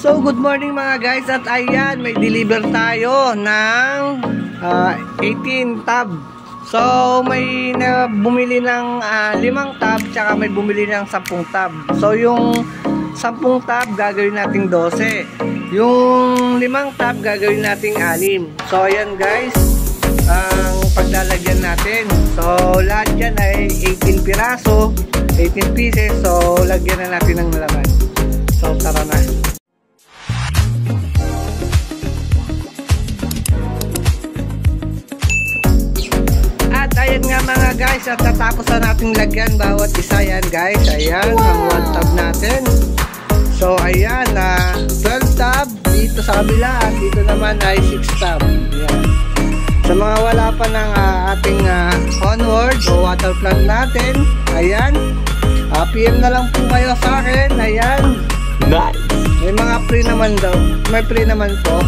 So good morning mga guys, at ayan, may deliver tayo ng 18 tab. So may bumili ng 5 tab, tsaka may bumili ng 10 tab. So yung 10 tab gagawin nating 12, yung 5 tab gagawin nating 6. So ayan guys, ang paglalagyan natin. So lahat yan ay 18 piraso, 18 pieces. So lagyan na natin ng laman. So tara na. Ayan nga mga guys, at natapos na natin lagyan bawat isa. Yan guys, ayan ang 1 tab natin. So ayan, 12 tab dito sa kabila, at dito naman ay 6 tab. Ayan. Sa mga wala pa ng ating onward o water plant natin, ayan, PM na lang po kayo sa akin. Ayan, may mga free naman daw, may free naman po.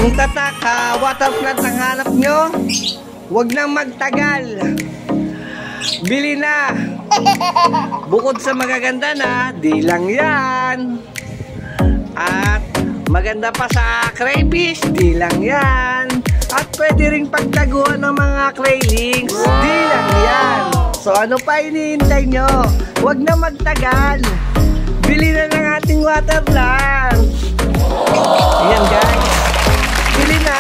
Kung tatak water plant ang hanap nyo, huwag nang magtagal, bili na. Bukod sa magaganda na, di lang yan, at maganda pa sa crayfish, di lang yan, at pwede ring pagtaguan ng mga claylings, di lang yan. So ano pa hinihintay nyo? Huwag na magtagal, bili na ng ating water plant. Ayan guys, bili na.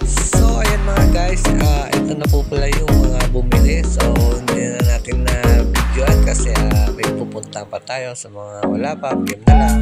So ayan mga guys, ito na po pala yung mga bumili. So hindi na natin na videoan kasi may pupunta pa tayo. Sa mga wala pa, game na lang.